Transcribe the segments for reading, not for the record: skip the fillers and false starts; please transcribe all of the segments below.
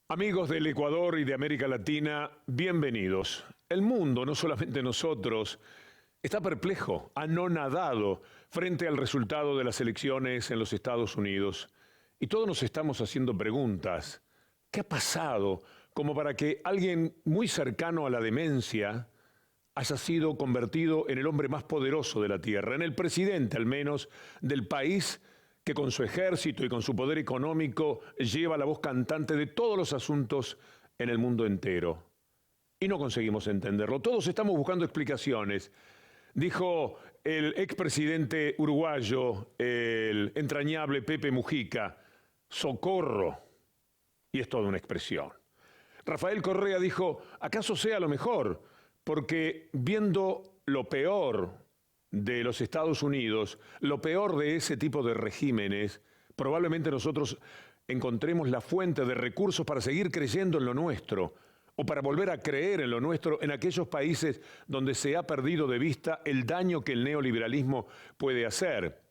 Amigos del Ecuador y de América Latina, bienvenidos. El mundo, no solamente nosotros, está perplejo, anonadado frente al resultado de las elecciones en los Estados Unidos. Y todos nos estamos haciendo preguntas. ¿Qué ha pasado como para que alguien muy cercano a la demencia haya sido convertido en el hombre más poderoso de la Tierra, en el presidente al menos del país que con su ejército y con su poder económico lleva la voz cantante de todos los asuntos en el mundo entero? Y no conseguimos entenderlo. Todos estamos buscando explicaciones. Dijo el expresidente uruguayo, el entrañable Pepe Mujica, socorro. Y es toda una expresión. Rafael Correa dijo, ¿acaso sea lo mejor? Porque viendo lo peor de los Estados Unidos, lo peor de ese tipo de regímenes, probablemente nosotros encontremos la fuente de recursos para seguir creyendo en lo nuestro, o para volver a creer en lo nuestro en aquellos países donde se ha perdido de vista el daño que el neoliberalismo puede hacer.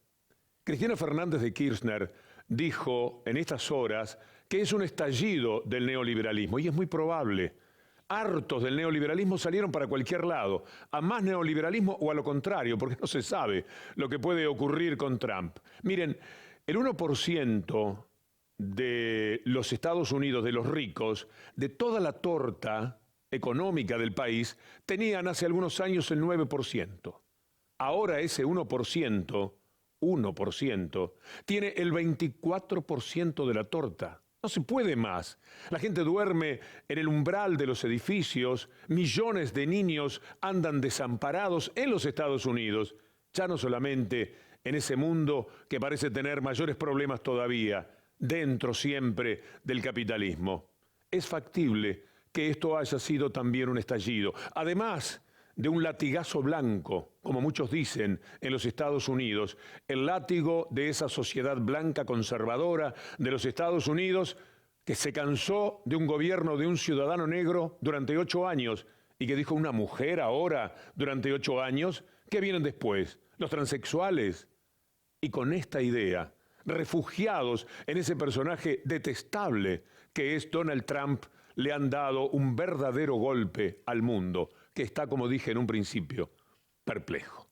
Cristina Fernández de Kirchner dijo en estas horas que es un estallido del neoliberalismo, y es muy probable. Hartos del neoliberalismo salieron para cualquier lado, a más neoliberalismo o a lo contrario, porque no se sabe lo que puede ocurrir con Trump. Miren, el 1% de los Estados Unidos, de los ricos, de toda la torta económica del país, tenían hace algunos años el 9%. Ahora ese 1%, tiene el 24% de la torta. No se puede más. La gente duerme en el umbral de los edificios, millones de niños andan desamparados en los Estados Unidos, ya no solamente en ese mundo que parece tener mayores problemas todavía, dentro siempre del capitalismo. Es factible que esto haya sido también un estallido, además de un latigazo blanco, como muchos dicen en los Estados Unidos, el látigo de esa sociedad blanca conservadora de los Estados Unidos que se cansó de un gobierno de un ciudadano negro durante 8 años y que dijo una mujer ahora durante 8 años. ¿Qué vienen después? Los transexuales. Y con esta idea, refugiados en ese personaje detestable que es Donald Trump, le han dado un verdadero golpe al mundo, que está, como dije en un principio, perplejo.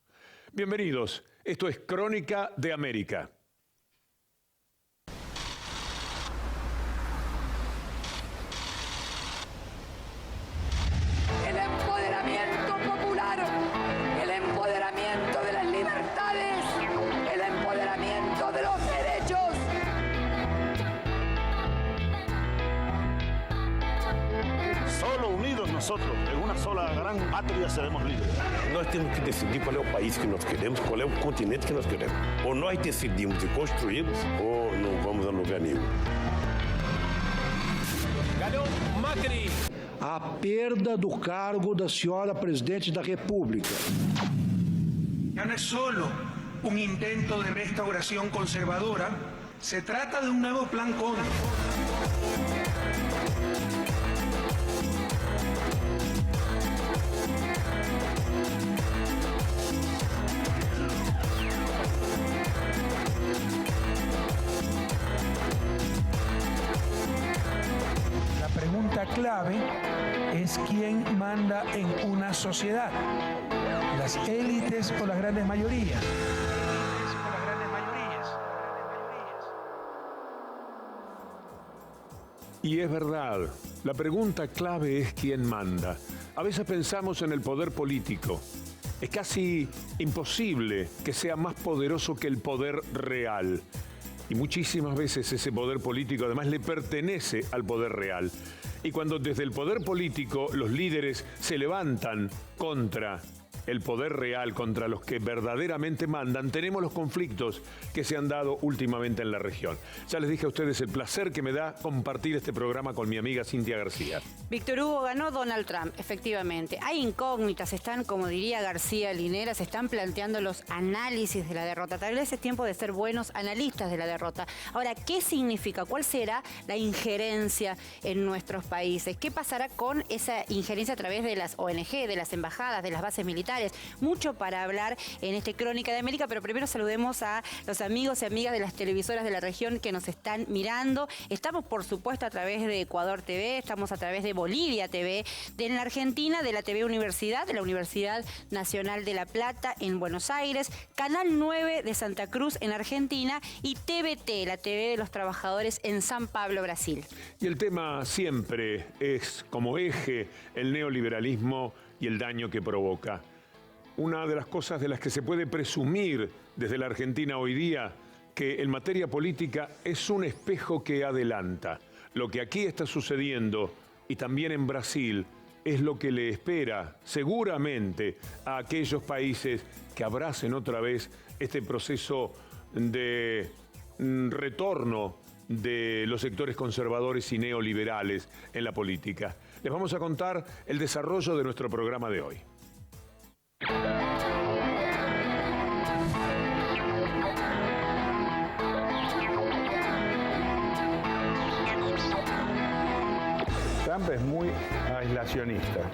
Bienvenidos, esto es Crónica de América. El empoderamiento popular, el empoderamiento de las libertades, el empoderamiento de los derechos. Solo unidos nosotros, en una sola gran patria, seremos libres. Nós temos que decidir qual é o país que nós queremos, qual é o continente que nós queremos. Ou nós decidimos e construímos, ou não vamos a lugar nenhum. Ganhou Macri. A perda do cargo da senhora Presidente da República. Ya no es solo un intento de restauración conservadora, se trata de un nuevo plan Cóndor. La pregunta clave es quién manda en una sociedad, las élites o las grandes mayorías. Y es verdad, la pregunta clave es quién manda. A veces pensamos en el poder político. Es casi imposible que sea más poderoso que el poder real. Y muchísimas veces ese poder político además le pertenece al poder real. Y cuando desde el poder político los líderes se levantan contra el poder real, contra los que verdaderamente mandan, tenemos los conflictos que se han dado últimamente en la región. Ya les dije a ustedes el placer que me da compartir este programa con mi amiga Cintia García. Víctor Hugo, ganó Donald Trump, efectivamente. Hay incógnitas, están, como diría García Linera, se están planteando los análisis de la derrota. Tal vez es tiempo de ser buenos analistas de la derrota. Ahora, ¿qué significa? ¿Cuál será la injerencia en nuestros países? ¿Qué pasará con esa injerencia a través de las ONG, de las embajadas, de las bases militares? militares. Mucho para hablar en este Crónica de América, pero primero saludemos a los amigos y amigas de las televisoras de la región que nos están mirando. Estamos, por supuesto, a través de Ecuador TV, estamos a través de Bolivia TV, de la Argentina, de la TV Universidad, de la Universidad Nacional de La Plata en Buenos Aires, Canal 9 de Santa Cruz en Argentina y TVT, la TV de los Trabajadores en San Pablo, Brasil. Y el tema siempre es como eje el neoliberalismo y el daño que provoca. Una de las cosas de las que se puede presumir desde la Argentina hoy día, que en materia política es un espejo que adelanta. Lo que aquí está sucediendo y también en Brasil es lo que le espera seguramente a aquellos países que abracen otra vez este proceso de retorno de los sectores conservadores y neoliberales en la política. Les vamos a contar el desarrollo de nuestro programa de hoy. Trump es muy aislacionista,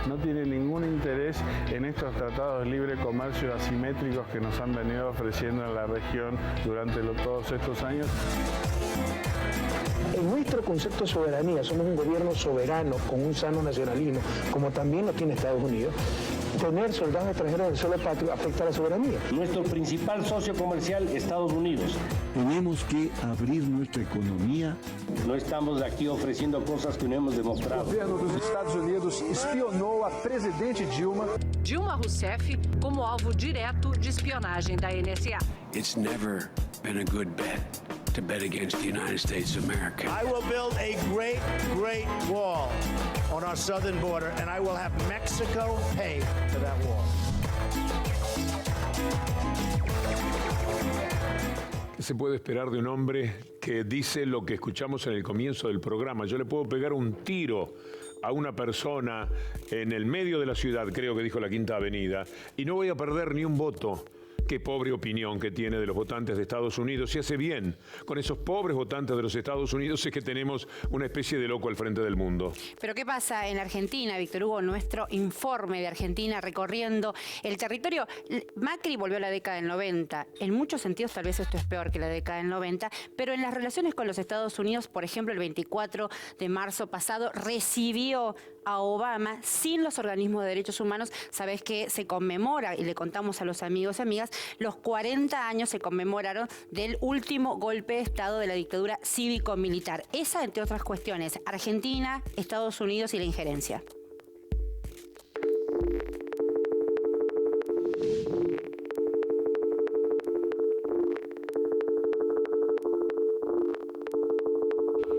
no tiene ningún interés en estos tratados de libre comercio asimétricos que nos han venido ofreciendo en la región durante todos estos años. En nuestro concepto de soberanía, somos un gobierno soberano con un sano nacionalismo, como también lo tiene Estados Unidos. Tener soldados extranjeros del solo patrio afecta a la soberanía. Nuestro principal socio comercial, Estados Unidos. Tenemos que abrir nuestra economía. No estamos aquí ofreciendo cosas que no hemos demostrado. O governo dos Estados Unidos espionou a presidente Dilma. Dilma Rousseff como alvo direto de espionagem da NSA. It's never been a good bet to bet against the United States of America. I will build a great wall on our southern border, and I will have Mexico pay for that wall. ¿Qué se puede esperar de un hombre que dice lo que escuchamos en el comienzo del programa? Yo le puedo pegar un tiro a una persona en el medio de la ciudad, creo que dijo la Quinta Avenida, y no voy a perder ni un voto. Qué pobre opinión que tiene de los votantes de Estados Unidos. Y hace bien. Con esos pobres votantes de los Estados Unidos es que tenemos una especie de loco al frente del mundo. Pero ¿qué pasa en Argentina, Víctor Hugo? Nuestro informe de Argentina recorriendo el territorio. Macri volvió a la década del 90. En muchos sentidos tal vez esto es peor que la década del 90, pero en las relaciones con los Estados Unidos, por ejemplo, el 24 de marzo pasado recibió a Obama sin los organismos de derechos humanos. Sabés que se conmemora, y le contamos a los amigos y amigas, los 40 años se conmemoraron del último golpe de Estado de la dictadura cívico-militar. Esa, entre otras cuestiones, Argentina, Estados Unidos y la injerencia.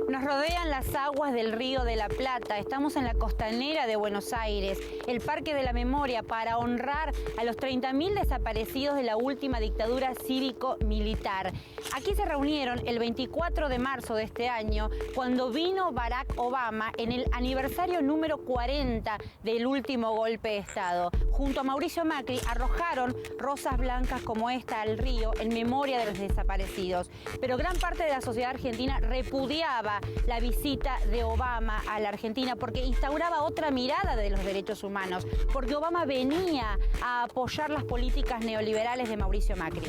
Nos rodean las aguas del Río de la Plata, estamos en la costanera de Buenos Aires, el Parque de la Memoria, para honrar a los 30.000 desaparecidos de la última dictadura cívico-militar. Aquí se reunieron el 24 de marzo de este año, cuando vino Barack Obama en el aniversario número 40 del último golpe de Estado. Junto a Mauricio Macri arrojaron rosas blancas como esta al río en memoria de los desaparecidos. Pero gran parte de la sociedad argentina repudiaba la visita de Obama a la Argentina porque instauraba otra mirada de los derechos humanos, porque Obama venía a apoyar las políticas neoliberales de Mauricio Macri.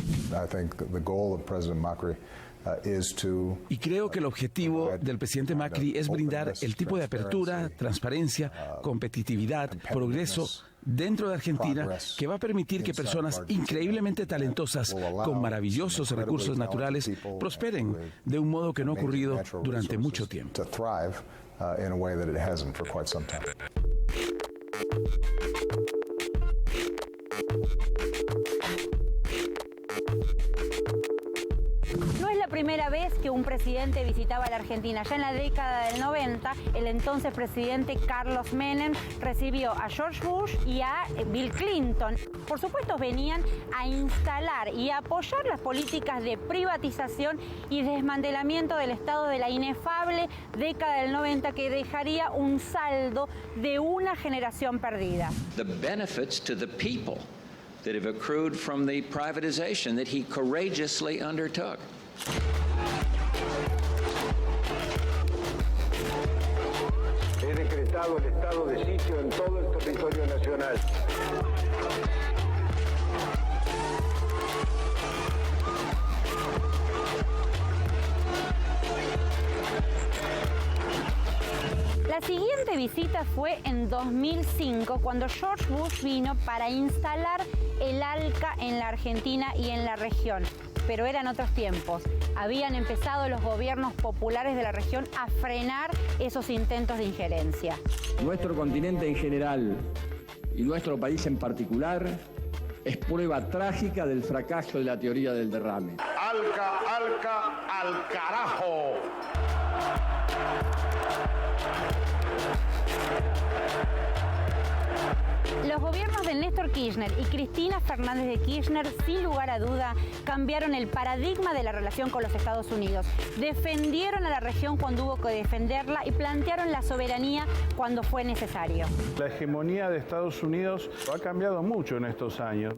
Y creo que el objetivo del presidente Macri es brindar el tipo de apertura, transparencia, competitividad, progreso dentro de Argentina que va a permitir que personas increíblemente talentosas con maravillosos recursos naturales prosperen de un modo que no ha ocurrido durante mucho tiempo. No es la primera vez que un presidente visitaba la Argentina. Ya en la década del 90, el entonces presidente Carlos Menem recibió a George Bush y a Bill Clinton. Por supuesto, venían a instalar y a apoyar las políticas de privatización y desmantelamiento del Estado de la inefable década del 90, que dejaría un saldo de una generación perdida. The benefits to the people that have accrued from the privatization that he courageously undertook. He decretado el estado de sitio en todo el territorio nacional. La siguiente visita fue en 2005, cuando George Bush vino para instalar el ALCA en la Argentina y en la región. Pero eran otros tiempos. Habían empezado los gobiernos populares de la región a frenar esos intentos de injerencia. Nuestro continente en general y nuestro país en particular es prueba trágica del fracaso de la teoría del derrame. Alca, alca, al carajo. Los gobiernos de Néstor Kirchner y Cristina Fernández de Kirchner, sin lugar a duda, cambiaron el paradigma de la relación con los Estados Unidos. Defendieron a la región cuando hubo que defenderla y plantearon la soberanía cuando fue necesario. La hegemonía de Estados Unidos ha cambiado mucho en estos años.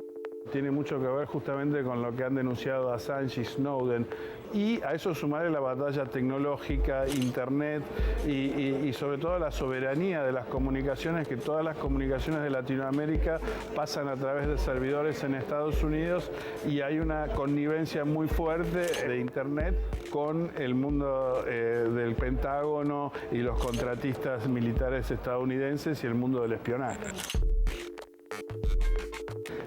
Tiene mucho que ver justamente con lo que han denunciado Assange y Snowden, y a eso sumarle la batalla tecnológica, Internet y sobre todo la soberanía de las comunicaciones, que todas las comunicaciones de Latinoamérica pasan a través de servidores en Estados Unidos, y hay una connivencia muy fuerte de Internet con el mundo del Pentágono y los contratistas militares estadounidenses y el mundo del espionaje.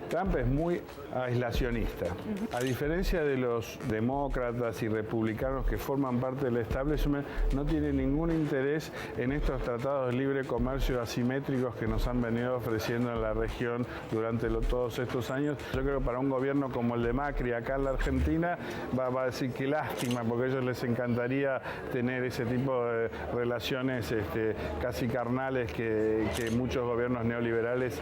Trump es muy aislacionista. A diferencia de los demócratas y republicanos que forman parte del establishment, no tiene ningún interés en estos tratados de libre comercio asimétricos que nos han venido ofreciendo en la región durante todos estos años. Yo creo que para un gobierno como el de Macri acá en la Argentina va a decir que lástima, porque a ellos les encantaría tener ese tipo de relaciones casi carnales que muchos gobiernos neoliberales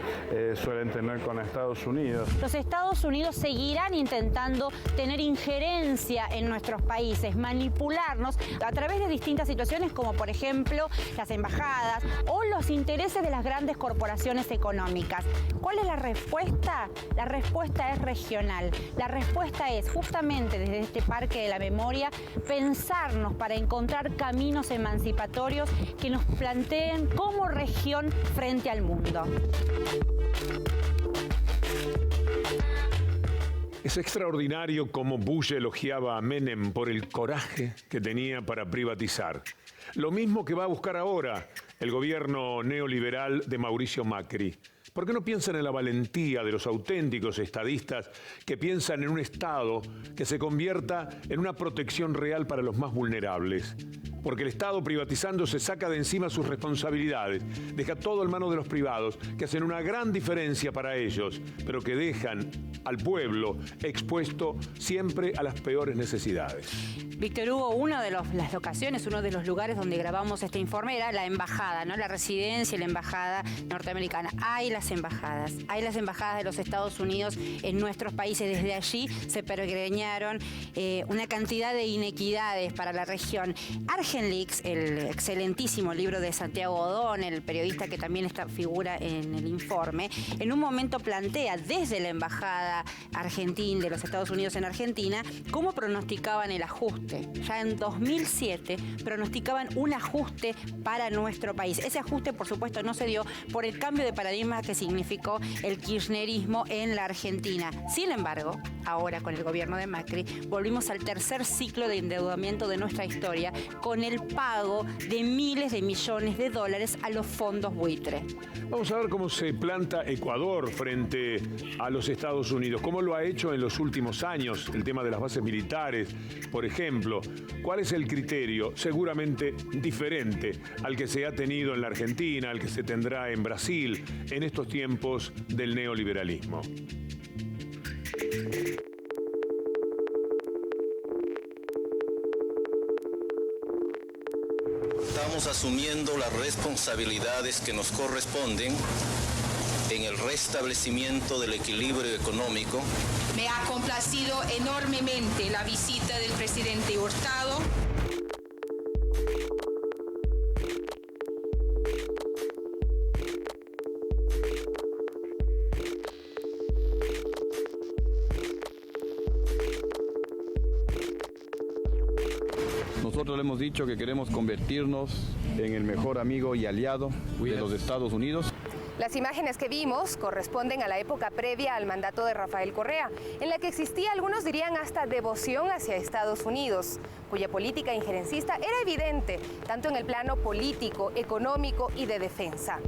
suelen tener con Estados Unidos. Los Estados Unidos seguirán intentando tener injerencia en nuestros países, manipularnos a través de distintas situaciones, como por ejemplo las embajadas o los intereses de las grandes corporaciones económicas. ¿Cuál es la respuesta? La respuesta es regional. La respuesta es justamente desde este Parque de la Memoria pensarnos para encontrar caminos emancipatorios que nos planteen como región frente al mundo. Es extraordinario cómo Bush elogiaba a Menem por el coraje que tenía para privatizar. Lo mismo que va a buscar ahora el gobierno neoliberal de Mauricio Macri. ¿Por qué no piensan en la valentía de los auténticos estadistas que piensan en un Estado que se convierta en una protección real para los más vulnerables? Porque el Estado privatizando se saca de encima sus responsabilidades, deja todo en manos de los privados, que hacen una gran diferencia para ellos, pero que dejan al pueblo expuesto siempre a las peores necesidades. Víctor Hugo, una de las locaciones, uno de los lugares donde grabamos este informe era la embajada, ¿no? La residencia y la embajada norteamericana. Hay las embajadas de los Estados Unidos en nuestros países. Desde allí se pergreñaron una cantidad de inequidades para la región. Argenleaks, el excelentísimo libro de Santiago Odón, el periodista que también figura en el informe, en un momento plantea desde la embajada argentina de los Estados Unidos en Argentina cómo pronosticaban el ajuste. Ya en 2007 pronosticaban un ajuste para nuestro país. Ese ajuste, por supuesto, no se dio por el cambio de paradigma que significó el kirchnerismo en la Argentina. Sin embargo, ahora con el gobierno de Macri, volvimos al tercer ciclo de endeudamiento de nuestra historia con el pago de miles de millones de dólares a los fondos buitre. Vamos a ver cómo se planta Ecuador frente a los Estados Unidos, cómo lo ha hecho en los últimos años, el tema de las bases militares, por ejemplo. ¿Cuál es el criterio? Seguramente diferente al que se ha tenido en la Argentina, al que se tendrá en Brasil, en estos tiempos del neoliberalismo. Estamos asumiendo las responsabilidades que nos corresponden en el restablecimiento del equilibrio económico. Me ha complacido enormemente la visita del presidente Hurtado. Nosotros le hemos dicho que queremos convertirnos en el mejor amigo y aliado de los Estados Unidos. Las imágenes que vimos corresponden a la época previa al mandato de Rafael Correa, en la que existía, algunos dirían, hasta devoción hacia Estados Unidos, cuya política injerencista era evidente, tanto en el plano político, económico y de defensa,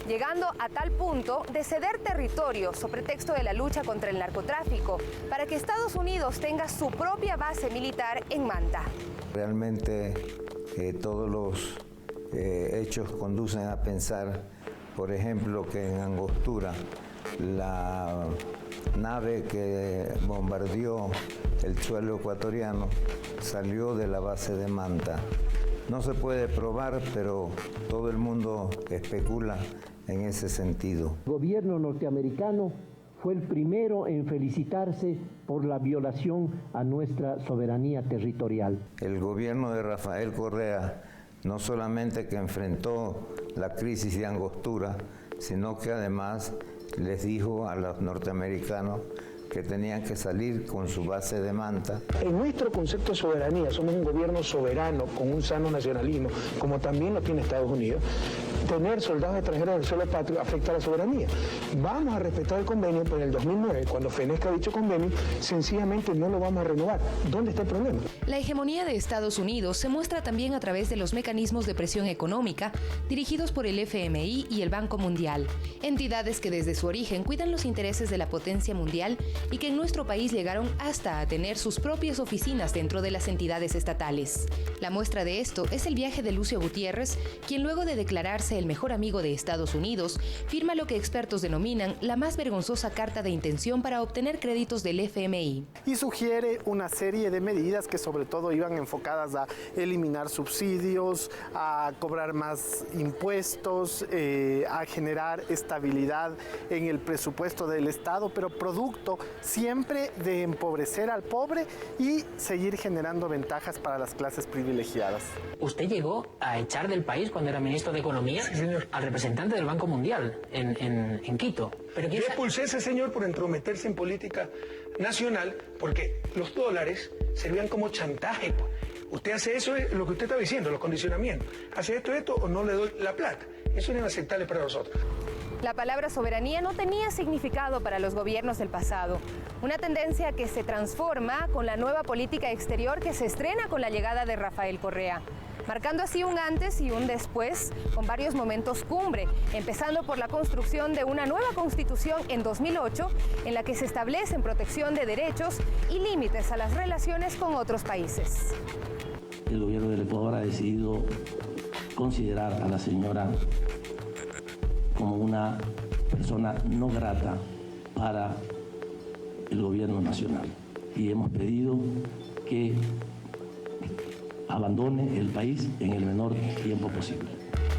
llegando a tal punto de ceder territorio sobre pretexto de la lucha contra el narcotráfico, para que Estados Unidos tenga su propia base militar en Manta. Realmente todos los hechos conducen a pensar, por ejemplo, que en Angostura la nave que bombardeó el suelo ecuatoriano salió de la base de Manta. No se puede probar, pero todo el mundo especula en ese sentido. El gobierno norteamericano fue el primero en felicitarse por la violación a nuestra soberanía territorial. El gobierno de Rafael Correa no solamente que enfrentó la crisis de Angostura, sino que además les dijo a los norteamericanos que tenían que salir con su base de Manta. En nuestro concepto de soberanía, somos un gobierno soberano con un sano nacionalismo, como también lo tiene Estados Unidos. Tener soldados extranjeros del suelo patrio afecta a la soberanía. Vamos a respetar el convenio, pero en el 2009, cuando fenezca dicho convenio, sencillamente no lo vamos a renovar. ¿Dónde está el problema? La hegemonía de Estados Unidos se muestra también a través de los mecanismos de presión económica dirigidos por el FMI y el Banco Mundial, entidades que desde su origen cuidan los intereses de la potencia mundial y que en nuestro país llegaron hasta a tener sus propias oficinas dentro de las entidades estatales. La muestra de esto es el viaje de Lucio Gutiérrez, quien luego de declararse el mejor amigo de Estados Unidos, firma lo que expertos denominan la más vergonzosa carta de intención para obtener créditos del FMI. Y sugiere una serie de medidas que sobre todo iban enfocadas a eliminar subsidios, a cobrar más impuestos, a generar estabilidad en el presupuesto del Estado, pero producto siempre de empobrecer al pobre y seguir generando ventajas para las clases privilegiadas. Usted llegó a echar del país cuando era ministro de Economía, sí, al representante del Banco Mundial en Quito. Pero yo expulsé a ese señor por entrometerse en política nacional porque los dólares servían como chantaje. Usted hace eso, es lo que usted está diciendo, los condicionamientos. Hace esto o no le doy la plata. Eso es inaceptable para nosotros. La palabra soberanía no tenía significado para los gobiernos del pasado. Una tendencia que se transforma con la nueva política exterior que se estrena con la llegada de Rafael Correa, marcando así un antes y un después con varios momentos cumbre, empezando por la construcción de una nueva constitución en 2008 en la que se establecen protección de derechos y límites a las relaciones con otros países. El gobierno del Ecuador ha decidido considerar a la señora como una persona no grata para el gobierno nacional y hemos pedido que abandone el país en el menor tiempo posible.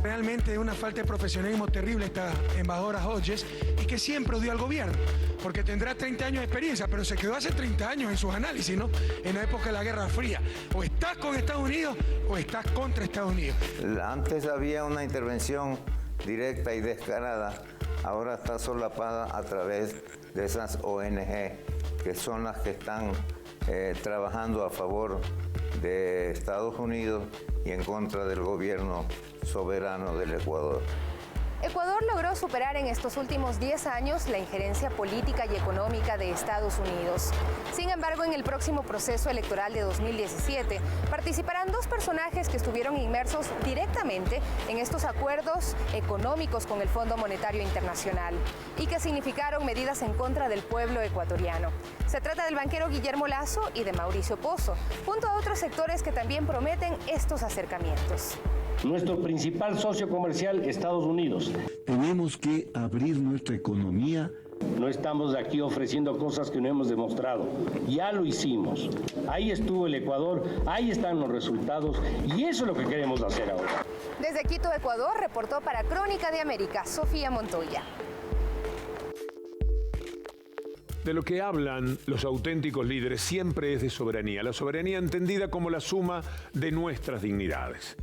Realmente es una falta de profesionalismo terrible esta embajadora Hodges y que siempre odió al gobierno, porque tendrá 30 años de experiencia, pero se quedó hace 30 años en sus análisis, ¿no? En la época de la Guerra Fría. O estás con Estados Unidos o estás contra Estados Unidos. Antes había una intervención directa y descarada, ahora está solapada a través de esas ONG, que son las que están trabajando a favor de Estados Unidos y en contra del gobierno soberano del Ecuador. Ecuador logró superar en estos últimos 10 años la injerencia política y económica de Estados Unidos. Sin embargo, en el próximo proceso electoral de 2017 participarán dos personajes que estuvieron inmersos directamente en estos acuerdos económicos con el Fondo Monetario Internacional y que significaron medidas en contra del pueblo ecuatoriano. Se trata del banquero Guillermo Lasso y de Mauricio Pozo, junto a otros sectores que también prometen estos acercamientos. Nuestro principal socio comercial, Estados Unidos. Tenemos que abrir nuestra economía. No estamos aquí ofreciendo cosas que no hemos demostrado. Ya lo hicimos. Ahí estuvo el Ecuador, ahí están los resultados y eso es lo que queremos hacer ahora. Desde Quito, Ecuador, reportó para Crónica de América, Sofía Montoya. De lo que hablan los auténticos líderes siempre es de soberanía, la soberanía entendida como la suma de nuestras dignidades.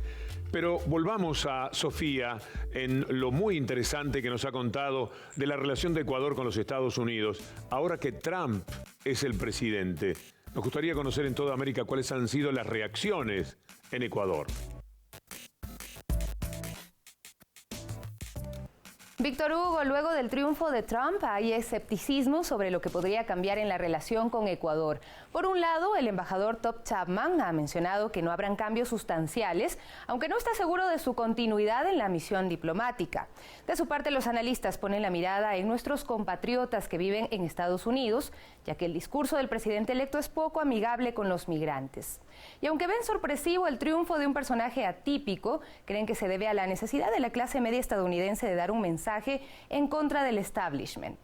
Pero volvamos a Sofía en lo muy interesante que nos ha contado de la relación de Ecuador con los Estados Unidos, ahora que Trump es el presidente. Nos gustaría conocer en toda América cuáles han sido las reacciones en Ecuador. Víctor Hugo, luego del triunfo de Trump hay escepticismo sobre lo que podría cambiar en la relación con Ecuador. Por un lado, el embajador Top Chapman ha mencionado que no habrán cambios sustanciales, aunque no está seguro de su continuidad en la misión diplomática. De su parte, los analistas ponen la mirada en nuestros compatriotas que viven en Estados Unidos, ya que el discurso del presidente electo es poco amigable con los migrantes. Y aunque ven sorpresivo el triunfo de un personaje atípico, creen que se debe a la necesidad de la clase media estadounidense de dar un mensaje en contra del establishment.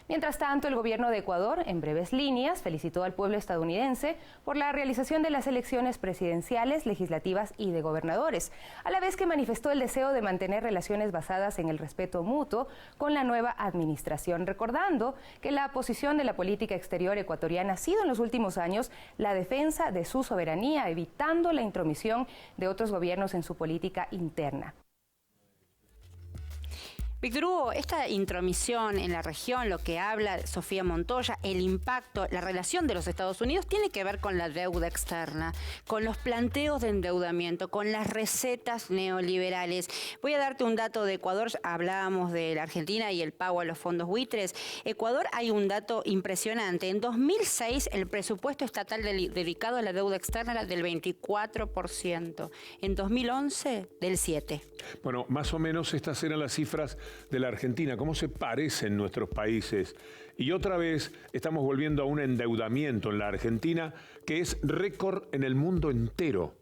Mientras tanto, el gobierno de Ecuador, en breves líneas, felicitó al pueblo estadounidense por la realización de las elecciones presidenciales, legislativas y de gobernadores, a la vez que manifestó el deseo de mantener relaciones basadas en el respeto mutuo con la nueva administración, recordando que la posición de la política exterior ecuatoriana ha sido en los últimos años la defensa de su soberanía, evitando la intromisión de otros gobiernos en su política interna. Víctor Hugo, esta intromisión en la región, lo que habla Sofía Montoya, el impacto, la relación de los Estados Unidos tiene que ver con la deuda externa, con los planteos de endeudamiento, con las recetas neoliberales. Voy a darte un dato de Ecuador, hablábamos de la Argentina y el pago a los fondos buitres. Ecuador hay un dato impresionante. En 2006 el presupuesto estatal dedicado a la deuda externa era del 24%. En 2011 del 7%. Bueno, más o menos estas eran las cifras de la Argentina, cómo se parecen nuestros países. Y otra vez estamos volviendo a un endeudamiento en la Argentina que es récord en el mundo entero.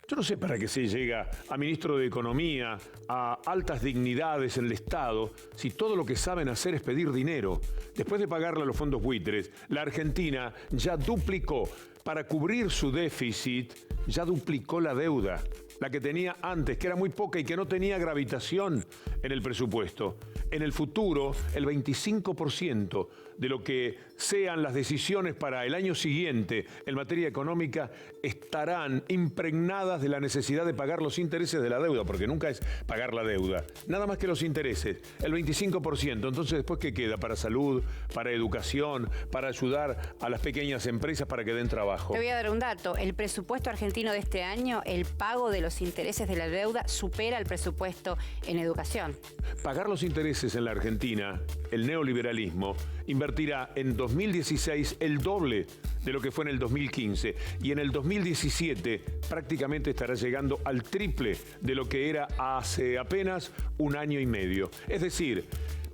Yo no sé para qué se llega a ministro de Economía, a altas dignidades en el Estado, si todo lo que saben hacer es pedir dinero. Después de pagarle a los fondos buitres, la Argentina ya duplicó, para cubrir su déficit, ya duplicó la deuda. La que tenía antes, que era muy poca y que no tenía gravitación en el presupuesto. En el futuro, el 25% de lo que sean las decisiones para el año siguiente en materia económica estarán impregnadas de la necesidad de pagar los intereses de la deuda, porque nunca es pagar la deuda, nada más que los intereses, el 25%. Entonces, ¿después qué queda? Para salud, para educación, para ayudar a las pequeñas empresas para que den trabajo. Te voy a dar un dato. El presupuesto argentino de este año, el pago de los intereses de la deuda supera el presupuesto en educación. Pagar los intereses en la Argentina, el neoliberalismo, invertirá en 2016 el doble de lo que fue en el 2015 y en el 2017 prácticamente estará llegando al triple de lo que era hace apenas un año y medio. Es decir,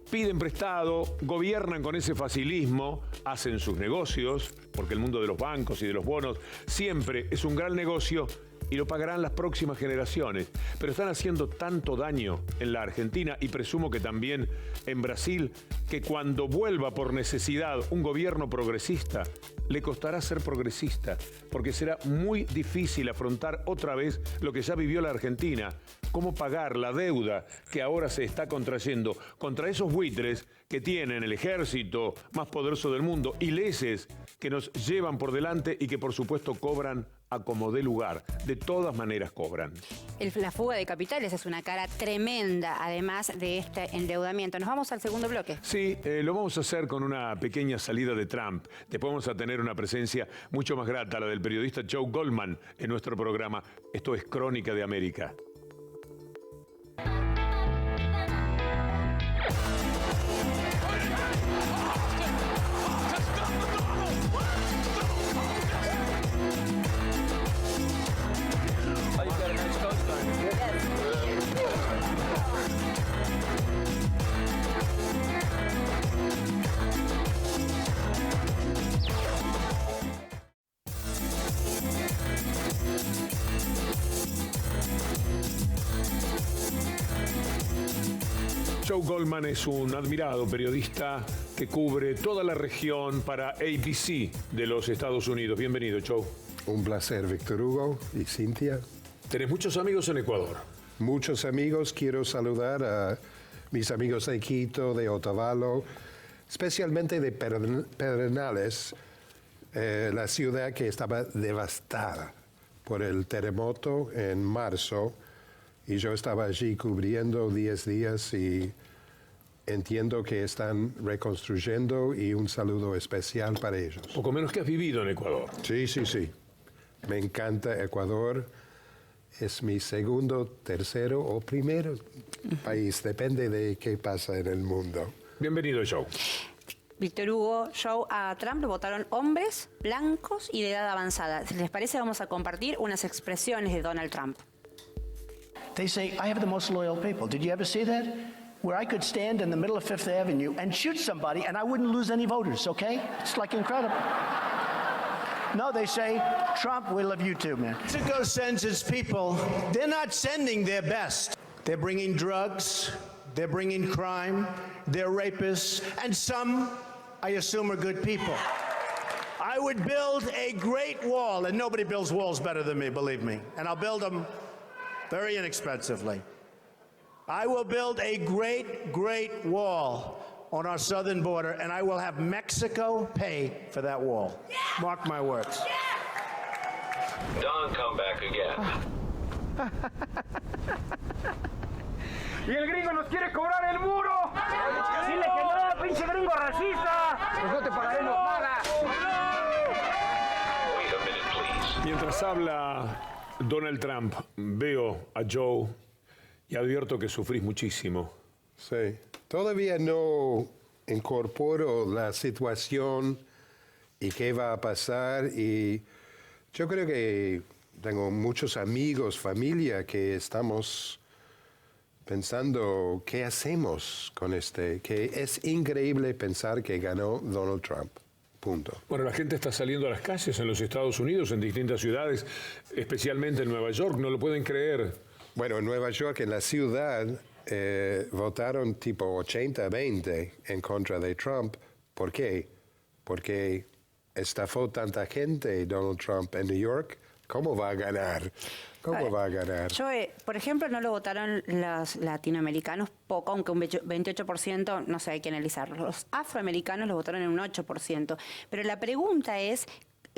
piden prestado, gobiernan con ese facilismo, hacen sus negocios, porque el mundo de los bancos y de los bonos siempre es un gran negocio y lo pagarán las próximas generaciones. Pero están haciendo tanto daño en la Argentina y presumo que también en Brasil, que cuando vuelva por necesidad un gobierno progresista, le costará ser progresista, porque será muy difícil afrontar otra vez lo que ya vivió la Argentina. Cómo pagar la deuda que ahora se está contrayendo contra esos buitres que tienen el ejército más poderoso del mundo y leyes que nos llevan por delante y que por supuesto cobran a como dé lugar. De todas maneras cobran. La fuga de capitales es una cara tremenda, además de este endeudamiento. ¿Nos vamos al segundo bloque? Sí, lo vamos a hacer con una pequeña salida de Trump. Después vamos a tener una presencia mucho más grata, la del periodista Joe Goldman, en nuestro programa. Esto es Crónica de América. Joe Goldman es un admirado periodista que cubre toda la región para ABC de los Estados Unidos. Bienvenido, Joe. Un placer, Víctor Hugo y Cintia. ¿Tenés muchos amigos en Ecuador? Muchos amigos. Quiero saludar a mis amigos de Quito, de Otavalo, especialmente de Pedernales, la ciudad que estaba devastada por el terremoto en marzo. Y yo estaba allí cubriendo 10 días y entiendo que están reconstruyendo y un saludo especial para ellos. Poco menos que has vivido en Ecuador. Sí, sí, sí. Me encanta Ecuador. es mi segundo, tercero o primero país, depende de qué pasa en el mundo. Bienvenido, Joe. Víctor Hugo, Joe, a Trump lo votaron hombres, blancos y de edad avanzada. Si les parece, vamos a compartir unas expresiones de Donald Trump. They say, I have the most loyal people. Did you ever see that? Where I could stand in the middle of Fifth Avenue and shoot somebody and I wouldn't lose any voters, okay? It's like incredible. No, they say, Trump, we love you too, man. Mexico sends its people, they're not sending their best. They're bringing drugs, they're bringing crime, they're rapists, and some, I assume, are good people. I would build a great wall, and nobody builds walls better than me, believe me. And I'll build them very inexpensively. I will build a great, great wall on our southern border, and I will have Mexico pay for that wall. Mark my words. Don, come back again. Y el gringo nos quiere cobrar el muro. Dile que no, pinche gringo racista. Pues no te pagaremos nada. Mientras habla Donald Trump, veo a Joe y advierto que sufrís muchísimo. Sí, todavía no incorporo la situación y qué va a pasar, y yo creo que tengo muchos amigos, familia, que estamos pensando qué hacemos con que es increíble pensar que ganó Donald Trump. Punto. Bueno, la gente está saliendo a las calles en los Estados Unidos, en distintas ciudades, especialmente en Nueva York, no lo pueden creer. Bueno, en Nueva York, en la ciudad, votaron tipo 80-20 en contra de Trump. ¿Por qué? Porque estafó tanta gente Donald Trump en New York. ¿Cómo va a ganar? ¿Cómo va a ganar? Yo, por ejemplo, no lo votaron los latinoamericanos poco, aunque un 28%, no sé, hay que analizarlo. Los afroamericanos lo votaron en un 8%. Pero la pregunta es,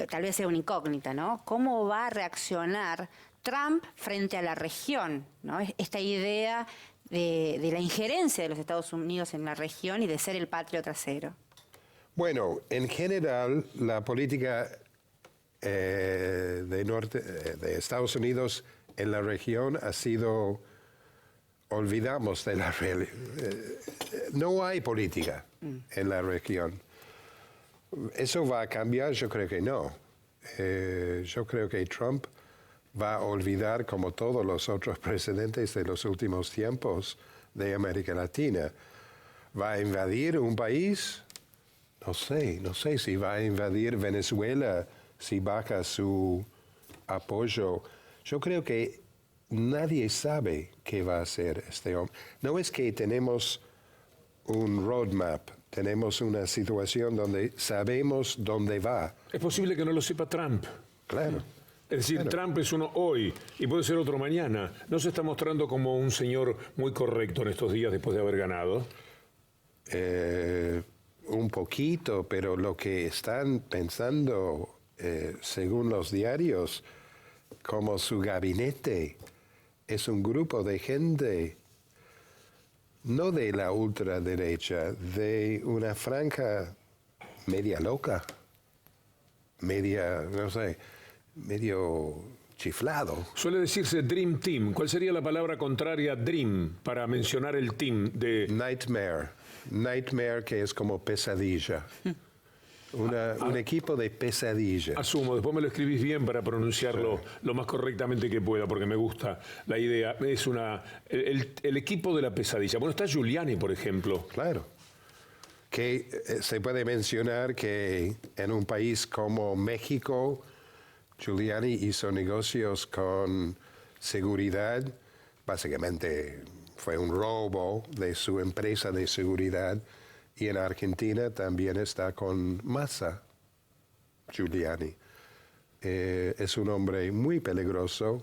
tal vez sea una incógnita, ¿no? ¿Cómo va a reaccionar Trump frente a la región, ¿no? Esta idea de la injerencia de los Estados Unidos en la región y de ser el patrio trasero. Bueno, en general, la política de Estados Unidos en la región ha sido, olvidamos de la realidad. No hay política en la región. ¿Eso va a cambiar? Yo creo que no. Yo creo que Trump va a olvidar, como todos los otros presidentes de los últimos tiempos de América Latina. ¿Va a invadir un país? No sé si va a invadir Venezuela, si baja su apoyo. Yo creo que nadie sabe qué va a hacer este hombre. No es que tenemos un roadmap, tenemos una situación donde sabemos dónde va. Es posible que no lo sepa Trump. Claro. Es decir, claro. Trump es uno hoy y puede ser otro mañana. ¿No se está mostrando como un señor muy correcto en estos días después de haber ganado? Un poquito, pero lo que están pensando, según los diarios, como su gabinete es un grupo de gente, no de la ultraderecha, de una franja media loca, media, no sé, medio chiflado. Suele decirse Dream Team. ¿Cuál sería la palabra contraria a Dream para mencionar el team de...? Nightmare. Nightmare, que es como pesadilla. Un equipo de pesadilla. Asumo, después me lo escribís bien para pronunciarlo lo más correctamente que pueda, porque me gusta la idea. Es el equipo de la pesadilla. Bueno, está Giuliani, por ejemplo. Claro. Que se puede mencionar que en un país como México, Giuliani hizo negocios con seguridad. Básicamente fue un robo de su empresa de seguridad. Y en Argentina también está con Massa, Giuliani. Es un hombre muy peligroso,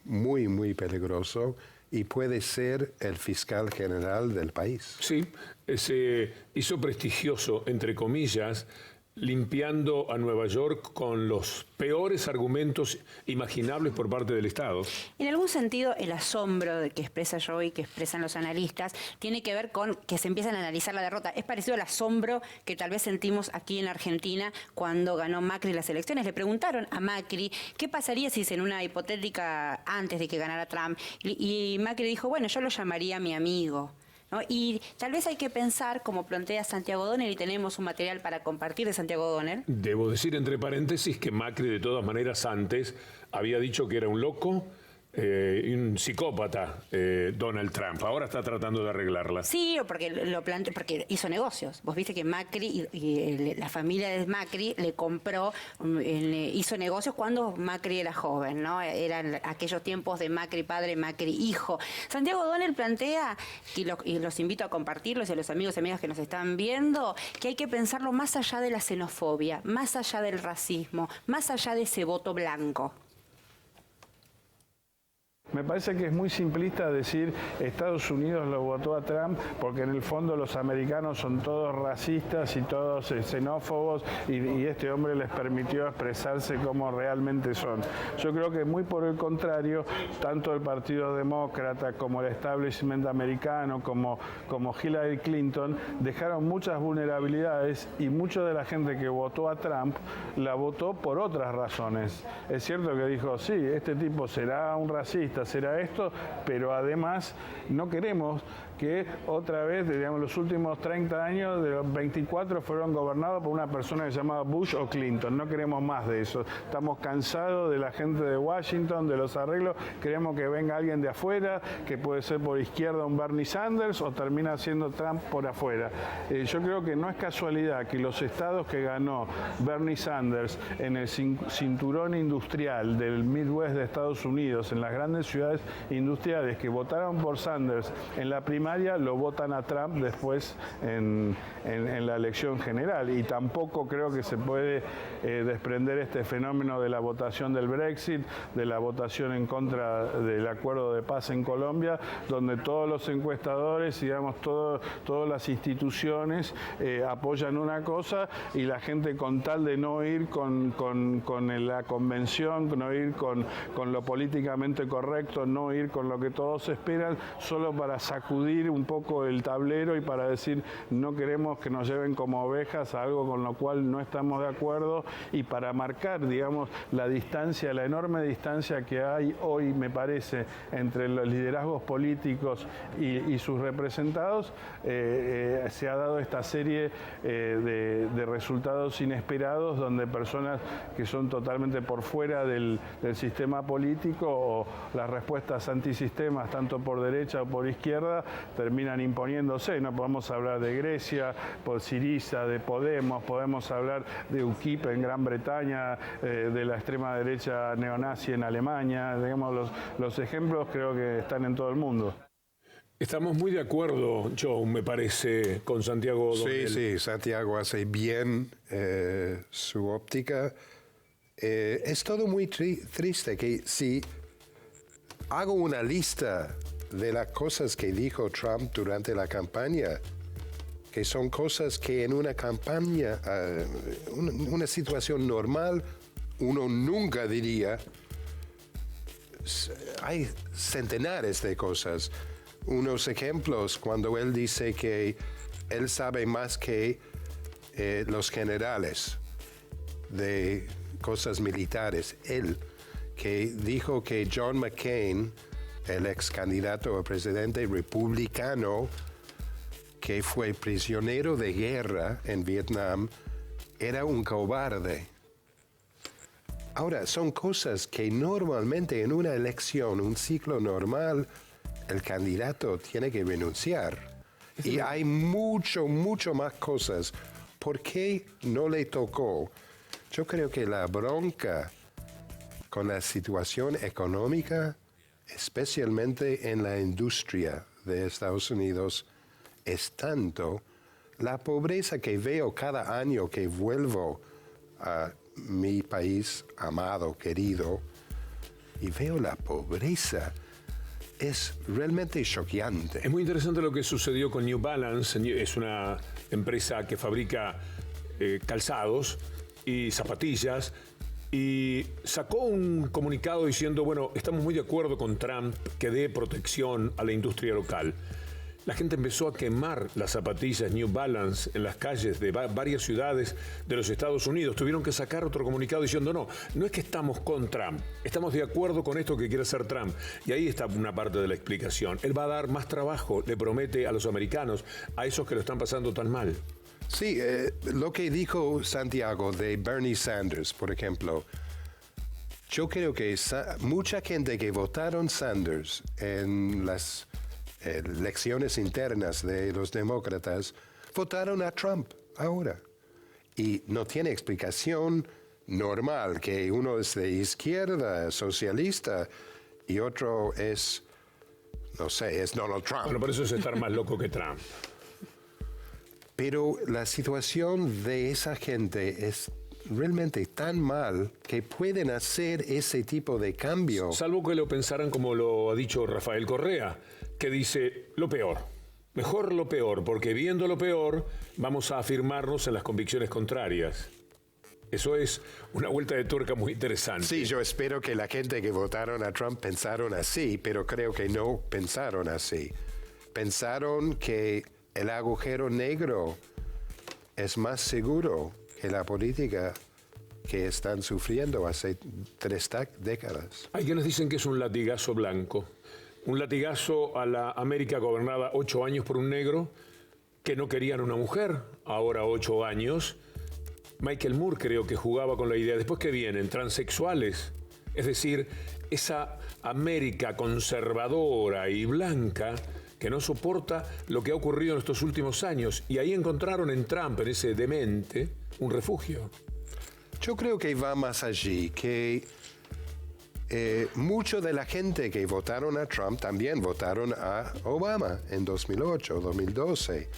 muy peligroso, y puede ser el fiscal general del país. Sí, se hizo prestigioso, entre comillas, limpiando a Nueva York con los peores argumentos imaginables por parte del Estado. En algún sentido, el asombro que expresa Joe y que expresan los analistas tiene que ver con que se empiezan a analizar la derrota. Es parecido al asombro que tal vez sentimos aquí en Argentina cuando ganó Macri las elecciones. Le preguntaron a Macri qué pasaría si en una hipotética antes de que ganara Trump, y Macri dijo, bueno, yo lo llamaría mi amigo, ¿no? Y tal vez hay que pensar, como plantea Santiago Donel, y tenemos un material para compartir de Santiago Donel. Debo decir, entre paréntesis, que Macri de todas maneras antes había dicho que era un loco, un psicópata, Donald Trump. Ahora está tratando de arreglarla. Sí, porque porque hizo negocios. Vos viste que Macri y la familia de Macri le compró, hizo negocios cuando Macri era joven, ¿no? Eran aquellos tiempos de Macri padre, Macri hijo. Santiago Donel plantea, y los invito a compartirlos y a los amigos y amigas que nos están viendo, que hay que pensarlo más allá de la xenofobia, más allá del racismo, más allá de ese voto blanco. Me parece que es muy simplista decir Estados Unidos lo votó a Trump porque en el fondo los americanos son todos racistas y todos xenófobos y este hombre les permitió expresarse como realmente son. Yo creo que muy por el contrario, tanto el Partido Demócrata como el establishment americano, como Hillary Clinton, dejaron muchas vulnerabilidades y mucha de la gente que votó a Trump la votó por otras razones. Es cierto que dijo, sí, este tipo será un racista, será esto, pero además no queremos que otra vez, digamos, los últimos 30 años, de los 24 fueron gobernados por una persona que se llamaba Bush o Clinton. No queremos más de eso. Estamos cansados de la gente de Washington, de los arreglos. Queremos que venga alguien de afuera, que puede ser por izquierda un Bernie Sanders o termina siendo Trump por afuera. Yo creo que no es casualidad que los estados que ganó Bernie Sanders en el cinturón industrial del Midwest de Estados Unidos, en las grandes ciudades industriales que votaron por Sanders en la primaria, lo votan a Trump después en la elección general. Y tampoco creo que se puede desprender este fenómeno de la votación del Brexit, de la votación en contra del acuerdo de paz en Colombia, donde todos los encuestadores, digamos, todas las instituciones apoyan una cosa y la gente, con tal de no ir con la convención, no ir con lo políticamente correcto, no ir con lo que todos esperan, solo para sacudir un poco el tablero y para decir no queremos que nos lleven como ovejas a algo con lo cual no estamos de acuerdo, y para marcar, digamos, la distancia, la enorme distancia que hay hoy, me parece, entre los liderazgos políticos y sus representados, se ha dado esta serie de resultados inesperados donde personas que son totalmente por fuera del sistema político, o las respuestas antisistemas, tanto por derecha o por izquierda, terminan imponiéndose. No podemos hablar de Grecia, por Syriza, de Podemos, podemos hablar de UKIP en Gran Bretaña, de la extrema derecha neonazi en Alemania. Digamos, los ejemplos creo que están en todo el mundo. Estamos muy de acuerdo, Joe, me parece, con Santiago Donel. Sí, Santiago hace bien su óptica. Es todo muy triste que si hago una lista de las cosas que dijo Trump durante la campaña, que son cosas que en una campaña, una situación normal, uno nunca diría. Hay centenares de cosas. Unos ejemplos, cuando él dice que él sabe más que los generales de cosas militares. Él, que dijo que John McCain, el ex candidato a presidente republicano, que fue prisionero de guerra en Vietnam, era un cobarde. Ahora, son cosas que normalmente en una elección, un ciclo normal, el candidato tiene que renunciar. Y hay mucho más cosas. ¿Por qué no le tocó? Yo creo que la bronca con la situación económica, especialmente en la industria de Estados Unidos, es tanto la pobreza que veo cada año que vuelvo a mi país amado, querido, y veo la pobreza. Es realmente choqueante. Es muy interesante lo que sucedió con New Balance. Es una empresa que fabrica calzados y zapatillas, y sacó un comunicado diciendo, bueno, estamos muy de acuerdo con Trump que dé protección a la industria local. La gente empezó a quemar las zapatillas New Balance en las calles de varias ciudades de los Estados Unidos. Tuvieron que sacar otro comunicado diciendo, no es que estamos con Trump, estamos de acuerdo con esto que quiere hacer Trump. Y ahí está una parte de la explicación. Él va a dar más trabajo, le promete a los americanos, a esos que lo están pasando tan mal. Sí, lo que dijo Santiago de Bernie Sanders, por ejemplo, yo creo que mucha gente que votaron Sanders en las elecciones internas de los demócratas votaron a Trump ahora. Y no tiene explicación normal que uno es de izquierda, socialista, y otro es, no sé, es Donald Trump. Bueno, por eso es estar más loco que Trump. Pero la situación de esa gente es realmente tan mal que pueden hacer ese tipo de cambio. Salvo que lo pensaran como lo ha dicho Rafael Correa, que dice lo peor. Mejor lo peor, porque viendo lo peor vamos a afirmarnos en las convicciones contrarias. Eso es una vuelta de tuerca muy interesante. Sí, yo espero que la gente que votaron a Trump pensaron así, pero creo que no pensaron así. Pensaron que el agujero negro es más seguro que la política que están sufriendo hace 3 décadas. Hay quienes dicen que es un latigazo blanco. Un latigazo a la América gobernada 8 años por un negro que no querían una mujer, ahora 8 años. Michael Moore creo que jugaba con la idea. Después que vienen transexuales, es decir, esa América conservadora y blanca que no soporta lo que ha ocurrido en estos últimos años. Y ahí encontraron en Trump, en ese demente, un refugio. Yo creo que va más allí, que mucho de la gente que votaron a Trump también votaron a Obama en 2008, 2012,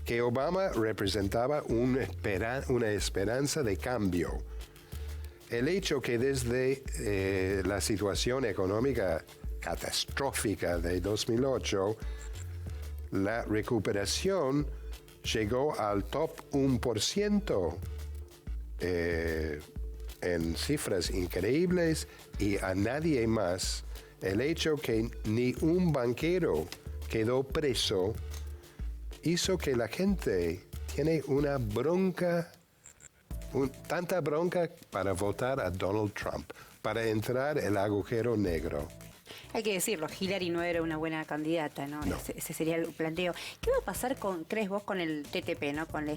que Obama representaba una esperanza de cambio. El hecho que desde la situación económica catastrófica de 2008, la recuperación llegó al top 1%, en cifras increíbles, y a nadie más. El hecho que ni un banquero quedó preso hizo que la gente tiene una bronca, tanta bronca para votar a Donald Trump, para entrar el agujero negro. Hay que decirlo, Hillary no era una buena candidata, ¿no? Ese sería el planteo. ¿Qué va a pasar crees vos, con el TTP, ¿no? Con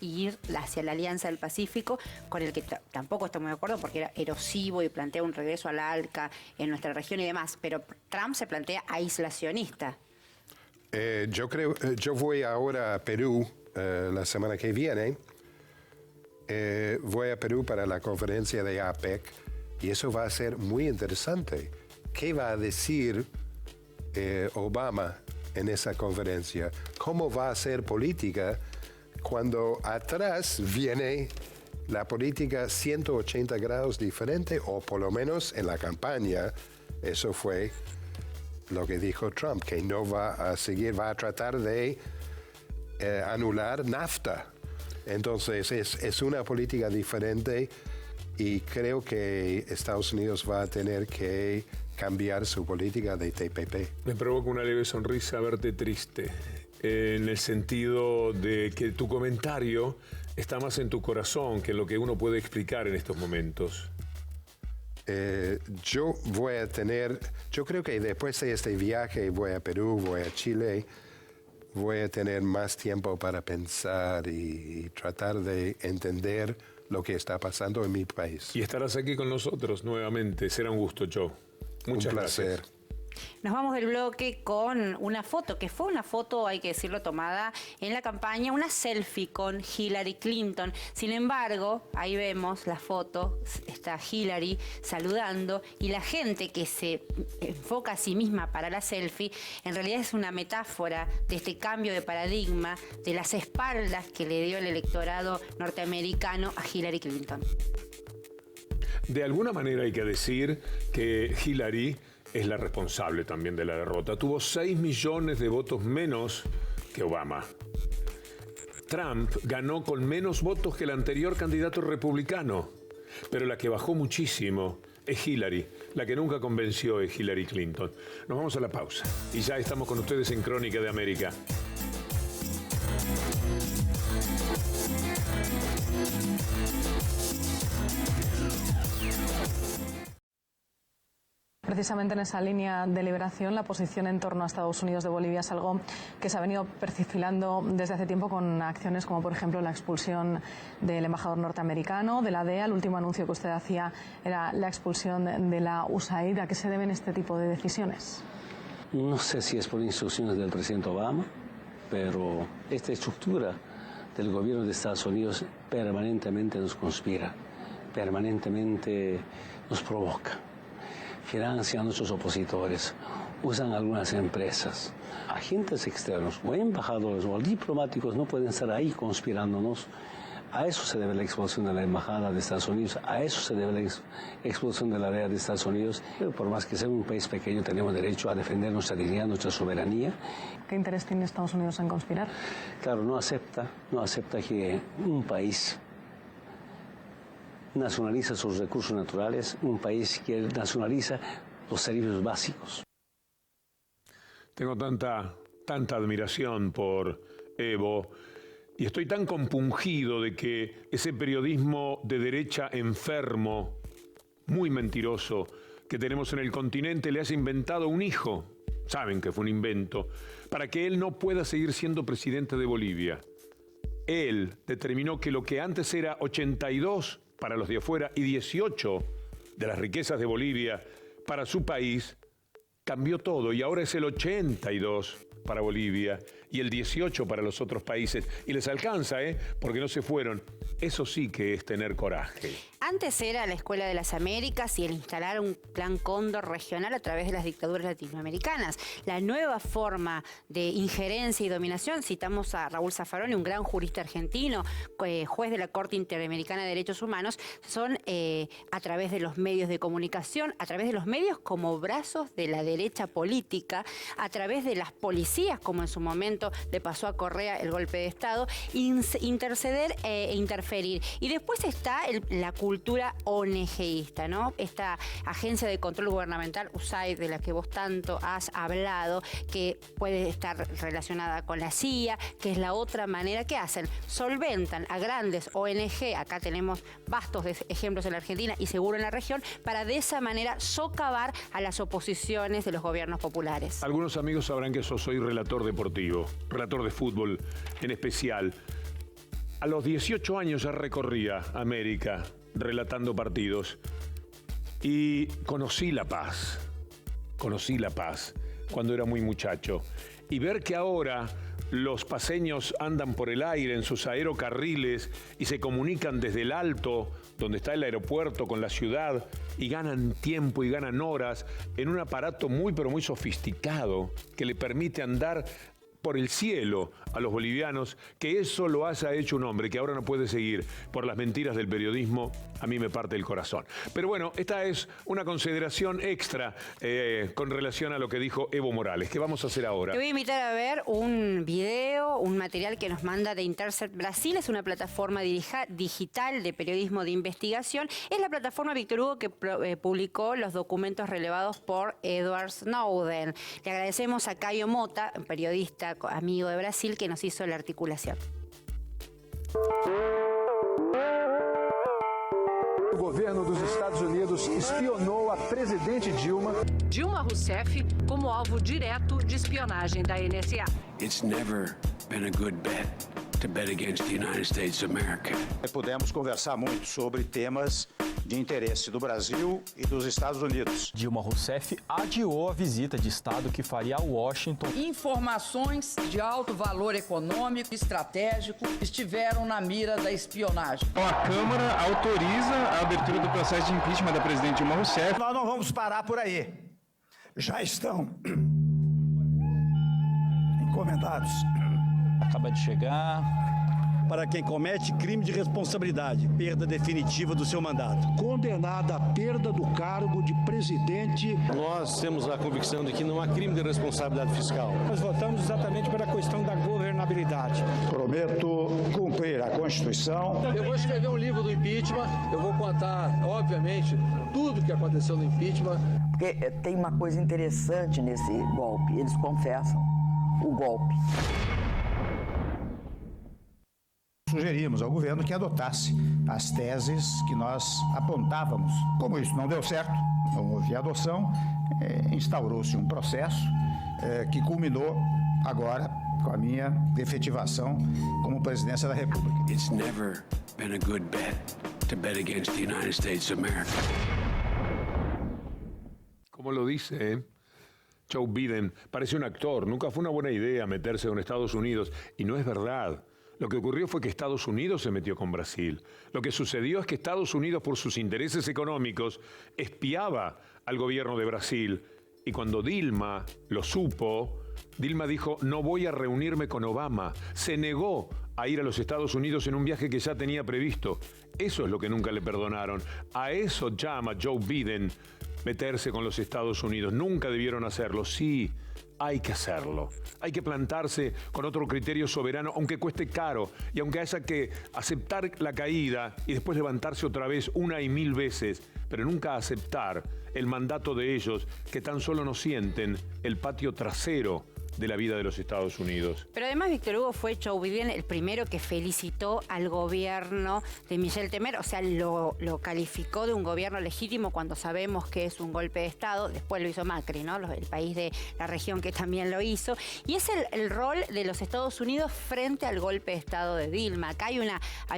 ir hacia la Alianza del Pacífico, con el que tampoco estoy muy de acuerdo porque era erosivo y plantea un regreso al ALCA en nuestra región y demás, pero Trump se plantea aislacionista? Yo voy ahora a Perú la semana que viene. Voy a Perú para la conferencia de APEC y eso va a ser muy interesante. ¿Qué va a decir Obama en esa conferencia? ¿Cómo va a hacer política cuando atrás viene la política 180 grados diferente? O por lo menos en la campaña, eso fue lo que dijo Trump, que no va a seguir, va a tratar de anular NAFTA. Entonces es una política diferente y creo que Estados Unidos va a tener que cambiar su política de TPP. Me provoca una leve sonrisa verte triste, en el sentido de que tu comentario está más en tu corazón que en lo que uno puede explicar en estos momentos. Yo creo que después de este viaje voy a Perú, voy a Chile, voy a tener más tiempo para pensar y tratar de entender lo que está pasando en mi país. Y estarás aquí con nosotros nuevamente. Será un gusto, Joe. Muchas gracias. Nos vamos del bloque con una foto, que fue una foto, hay que decirlo, tomada en la campaña, una selfie con Hillary Clinton. Sin embargo, ahí vemos la foto, está Hillary saludando y la gente que se enfoca a sí misma para la selfie, en realidad es una metáfora de este cambio de paradigma, de las espaldas que le dio el electorado norteamericano a Hillary Clinton. De alguna manera hay que decir que Hillary es la responsable también de la derrota. Tuvo 6 millones de votos menos que Obama. Trump ganó con menos votos que el anterior candidato republicano, pero la que bajó muchísimo es Hillary. La que nunca convenció es Hillary Clinton. Nos vamos a la pausa y ya estamos con ustedes en Crónica de América. Precisamente en esa línea de liberación, la posición en torno a Estados Unidos de Bolivia es algo que se ha venido perfilando desde hace tiempo con acciones como, por ejemplo, la expulsión del embajador norteamericano, de la DEA. El último anuncio que usted hacía era la expulsión de la USAID. ¿A qué se deben este tipo de decisiones? No sé si es por instrucciones del presidente Obama, pero esta estructura del gobierno de Estados Unidos permanentemente nos conspira, permanentemente nos provoca. Financian a nuestros opositores, usan algunas empresas. Agentes externos o embajadores o diplomáticos no pueden estar ahí conspirándonos. A eso se debe la expulsión de la embajada de Estados Unidos, a eso se debe la expulsión de la DEA de Estados Unidos. Pero por más que sea un país pequeño, tenemos derecho a defender nuestra dignidad, nuestra soberanía. ¿Qué interés tiene Estados Unidos en conspirar? Claro, no acepta que un país nacionaliza sus recursos naturales, un país que nacionaliza los servicios básicos. Tengo tanta admiración por Evo y estoy tan compungido de que ese periodismo de derecha enfermo, muy mentiroso, que tenemos en el continente le haya inventado un hijo, saben que fue un invento, para que él no pueda seguir siendo presidente de Bolivia. Él determinó que lo que antes era 82 para los de afuera y 18 de las riquezas de Bolivia para su país, cambió todo y ahora es el 82 para Bolivia y el 18 para los otros países. Y les alcanza, porque no se fueron. Eso sí que es tener coraje. Antes era la Escuela de las Américas y el instalar un plan Cóndor regional a través de las dictaduras latinoamericanas. La nueva forma de injerencia y dominación, citamos a Raúl Zaffaroni, un gran jurista argentino, juez de la Corte Interamericana de Derechos Humanos, son a través de los medios de comunicación, a través de los medios como brazos de la derecha política, a través de las policías, como en su momento le pasó a Correa el golpe de Estado, interceder e interferir. Y después está la cultura ONGista, ¿no? Esta agencia de control gubernamental, USAID, de la que vos tanto has hablado, que puede estar relacionada con la CIA, que es la otra manera que hacen. Solventan a grandes ONG, acá tenemos vastos ejemplos en la Argentina y seguro en la región, para de esa manera socavar a las oposiciones de los gobiernos populares. Algunos amigos sabrán que yo soy relator deportivo, relator de fútbol en especial. A los 18 años ya recorría América relatando partidos y conocí la paz cuando era muy muchacho. Y ver que ahora los paseños andan por el aire en sus aerocarriles y se comunican desde el alto, donde está el aeropuerto, con la ciudad, y ganan tiempo y ganan horas en un aparato muy pero muy sofisticado que le permite andar por el cielo a los bolivianos, que eso lo haya hecho un hombre que ahora no puede seguir por las mentiras del periodismo, a mí me parte el corazón. Pero bueno, esta es una consideración extra con relación a lo que dijo Evo Morales. ¿Qué vamos a hacer ahora? Te voy a invitar a ver un video, un material que nos manda The Intercept Brasil. Es una plataforma digital de periodismo de investigación. Es la plataforma Víctor Hugo que publicó los documentos relevados por Edward Snowden. Le agradecemos a Caio Mota, periodista amigo de Brasil, que nos hizo la articulación. O governo dos Estados Unidos espionou a presidente Dilma. Dilma Rousseff como alvo direto de espionagem da NSA. It's never been a good bet to bet against the United States of America. Pudemos conversar muito sobre temas de interesse do Brasil e dos Estados Unidos. Dilma Rousseff adiou a visita de Estado que faria a Washington. Informações de alto valor econômico e estratégico estiveram na mira da espionagem. A Câmara autoriza a abertura do processo de impeachment da presidente Dilma Rousseff. Nós não vamos parar por aí. Já estão encomendados. Acaba de chegar. para quem comete crime de responsabilidade, perda definitiva do seu mandato. Condenada à perda do cargo de presidente. Nós temos a convicção de que não há crime de responsabilidade fiscal. Nós votamos exatamente pela questão da governabilidade. Prometo cumprir a Constituição. Eu vou escrever um livro do impeachment, eu vou contar, obviamente, tudo que aconteceu no impeachment. Porque tem uma coisa interessante nesse golpe, eles confessam o golpe. Sugerimos ao governo que adotasse as teses que nós apontávamos. Como isso não deu certo, não houve adoção, instaurou-se um processo que culminou agora com a minha efetivação como presidência da República. It's never been a good bet to bet against the United States of America. Como lo dice Joe Biden, parece un actor. Nunca fue una buena idea meterse con Estados Unidos. Y no es verdad. Lo que ocurrió fue que Estados Unidos se metió con Brasil. Lo que sucedió es que Estados Unidos, por sus intereses económicos, espiaba al gobierno de Brasil. Y cuando Dilma lo supo, Dilma dijo, no voy a reunirme con Obama. Se negó a ir a los Estados Unidos en un viaje que ya tenía previsto. Eso es lo que nunca le perdonaron. A eso llama Joe Biden meterse con los Estados Unidos. Nunca debieron hacerlo. Sí, hay que hacerlo. Hay que plantarse con otro criterio soberano, aunque cueste caro y aunque haya que aceptar la caída y después levantarse otra vez una y mil veces, pero nunca aceptar el mandato de ellos que tan solo nos sienten el patio trasero de la vida de los Estados Unidos. Pero además Víctor Hugo fue Joe Biden el primero que felicitó al gobierno de Michel Temer, o sea, lo calificó de un gobierno legítimo cuando sabemos que es un golpe de Estado. Después lo hizo Macri, ¿no? El país de la región que también lo hizo. Y es el rol de los Estados Unidos frente al golpe de Estado de Dilma. Acá hay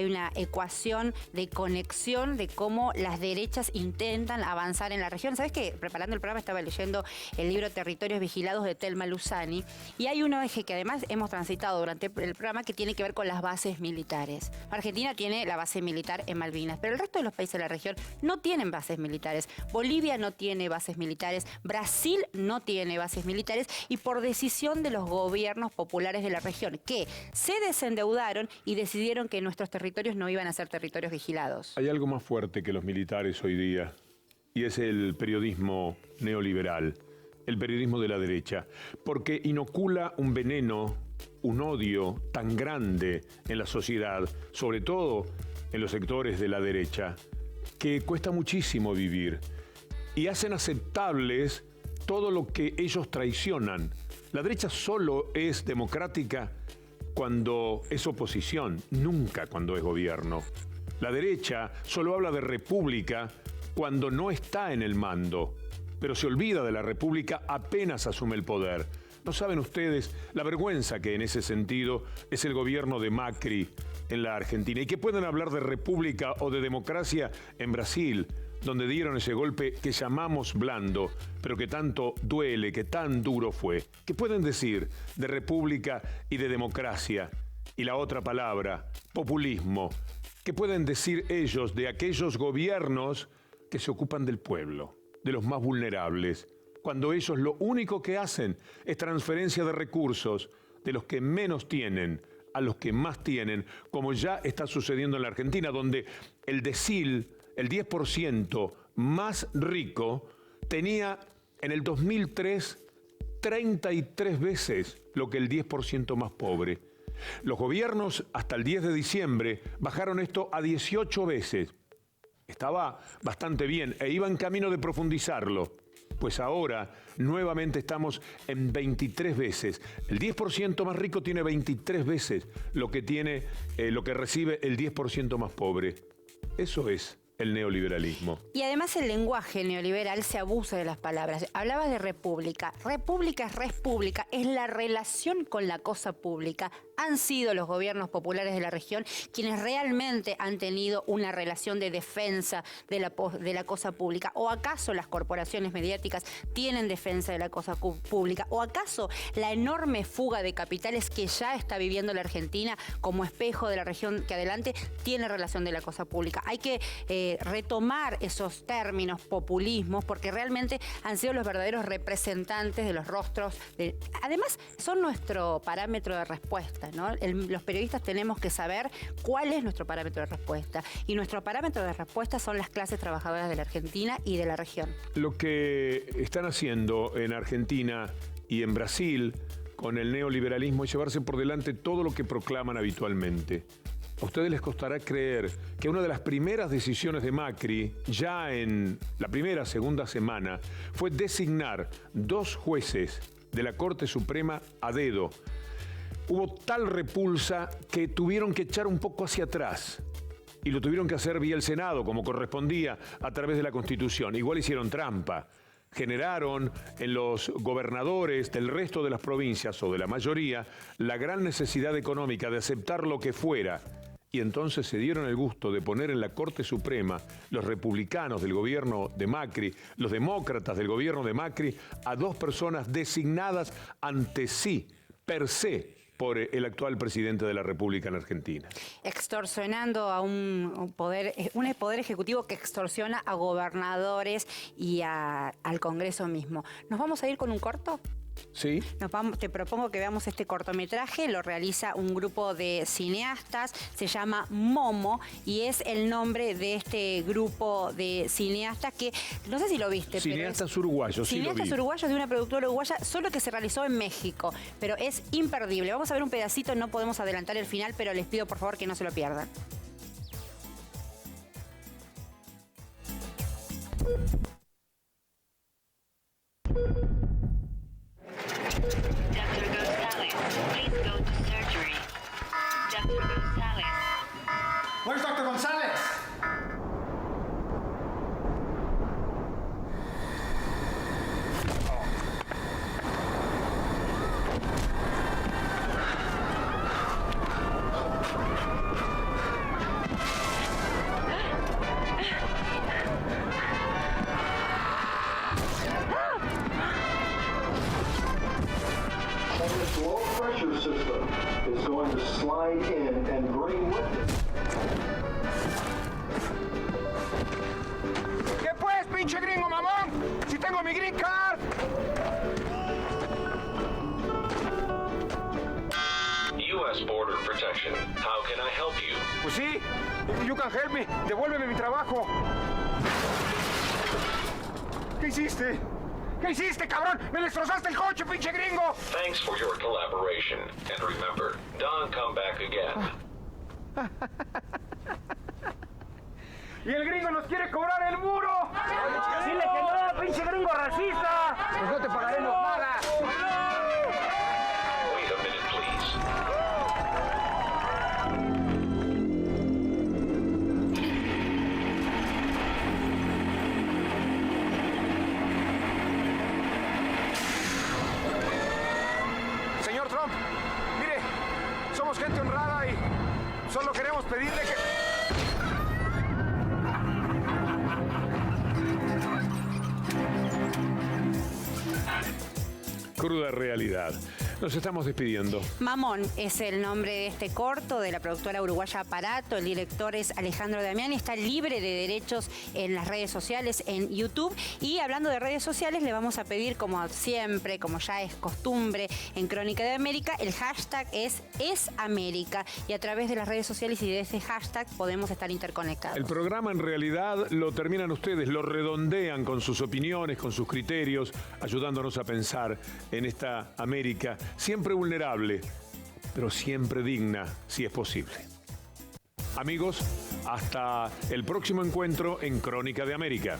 una ecuación de conexión de cómo las derechas intentan avanzar en la región. ¿Sabes qué? Preparando el programa estaba leyendo el libro Territorios Vigilados de Thelma Luzani. Y hay un eje que además hemos transitado durante el programa que tiene que ver con las bases militares. Argentina tiene la base militar en Malvinas, pero el resto de los países de la región no tienen bases militares. Bolivia no tiene bases militares, Brasil no tiene bases militares y por decisión de los gobiernos populares de la región que se desendeudaron y decidieron que nuestros territorios no iban a ser territorios vigilados. Hay algo más fuerte que los militares hoy día y es el periodismo neoliberal. El periodismo de la derecha, porque inocula un veneno, un odio tan grande en la sociedad, sobre todo en los sectores de la derecha, que cuesta muchísimo vivir y hacen aceptables todo lo que ellos traicionan. La derecha solo es democrática cuando es oposición, nunca cuando es gobierno. La derecha solo habla de república cuando no está en el mando, pero se olvida de la República apenas asume el poder. ¿No saben ustedes la vergüenza que en ese sentido es el gobierno de Macri en la Argentina? ¿Y que pueden hablar de república o de democracia en Brasil, donde dieron ese golpe que llamamos blando, pero que tanto duele, que tan duro fue? ¿Qué pueden decir de república y de democracia? Y la otra palabra, populismo. ¿Qué pueden decir ellos de aquellos gobiernos que se ocupan del pueblo, de los más vulnerables, cuando ellos lo único que hacen es transferencia de recursos de los que menos tienen a los que más tienen, como ya está sucediendo en la Argentina, donde el decil, el 10% más rico, tenía en el 2003 33 veces lo que el 10% más pobre. Los gobiernos hasta el 10 de diciembre bajaron esto a 18 veces. Estaba bastante bien e iba en camino de profundizarlo. Pues ahora nuevamente estamos en 23 veces. El 10% más rico tiene 23 veces lo que recibe el 10% más pobre. Eso es el neoliberalismo. Y además el lenguaje neoliberal se abusa de las palabras. Hablabas de república. República es res pública, es la relación con la cosa pública. Han sido los gobiernos populares de la región quienes realmente han tenido una relación de defensa de la cosa pública. ¿O acaso las corporaciones mediáticas tienen defensa de la cosa pública? ¿O acaso la enorme fuga de capitales que ya está viviendo la Argentina como espejo de la región que adelante tiene relación de la cosa pública? Hay que retomar esos términos, populismos, porque realmente han sido los verdaderos representantes de los rostros. Además, son nuestro parámetro de respuesta. respuesta, ¿no? Los periodistas tenemos que saber cuál es nuestro parámetro de respuesta. Y nuestro parámetro de respuesta son las clases trabajadoras de la Argentina y de la región. Lo que están haciendo en Argentina y en Brasil con el neoliberalismo es llevarse por delante todo lo que proclaman habitualmente. A ustedes les costará creer que una de las primeras decisiones de Macri, ya en la segunda semana, fue designar 2 jueces de la Corte Suprema a dedo. Hubo tal repulsa que tuvieron que echar un poco hacia atrás. Y lo tuvieron que hacer vía el Senado, como correspondía, a través de la Constitución. Igual hicieron trampa. Generaron en los gobernadores del resto de las provincias, o de la mayoría, la gran necesidad económica de aceptar lo que fuera. Y entonces se dieron el gusto de poner en la Corte Suprema los republicanos del gobierno de Macri, los demócratas del gobierno de Macri, a 2 personas designadas ante sí, per se, por el actual presidente de la República en Argentina. Extorsionando a un poder ejecutivo que extorsiona a gobernadores y al Congreso mismo. ¿Nos vamos a ir con un corto? Sí. Te propongo que veamos este cortometraje, lo realiza un grupo de cineastas, se llama Momo y es el nombre de este grupo de cineastas que, no sé si lo viste. Cineastas uruguayos, sí lo vi. Cineastas uruguayos de una productora uruguaya, solo que se realizó en México, pero es imperdible. Vamos a ver un pedacito, no podemos adelantar el final, pero les pido por favor que no se lo pierdan. Dr. Gonzalez, please go to surgery. Dr. Gonzalez. Where's Dr. Gonzalez? System is going to slide in and bring with it. ¿Qué pues, pinche gringo mamón? Si tengo mi green card. U.S. Border Protection. How can I help you? Pues sí, you can help me. Devuélveme mi trabajo. ¿Qué hiciste? ¿Qué hiciste, cabrón? ¡Me destrozaste el coche, pinche gringo! Thanks for your collaboration. And remember, don't come back again. ¡Y el gringo nos quiere cobrar el muro! ¡Dile que no, pinche gringo racista! ¡Pues no te pagaremos nada! Wait a minute, please. Señor Trump, mire, somos gente honrada y solo queremos pedirle que... Cruda realidad. Nos estamos despidiendo. Mamón es el nombre de este corto de la productora uruguaya Aparato. El director es Alejandro Damiani. Está libre de derechos en las redes sociales, en YouTube. Y hablando de redes sociales, le vamos a pedir, como siempre, como ya es costumbre en Crónica de América, el hashtag es América. Y a través de las redes sociales y de ese hashtag podemos estar interconectados. El programa en realidad lo terminan ustedes, lo redondean con sus opiniones, con sus criterios, ayudándonos a pensar en esta América siempre vulnerable, pero siempre digna, si es posible. Amigos, hasta el próximo encuentro en Crónica de América.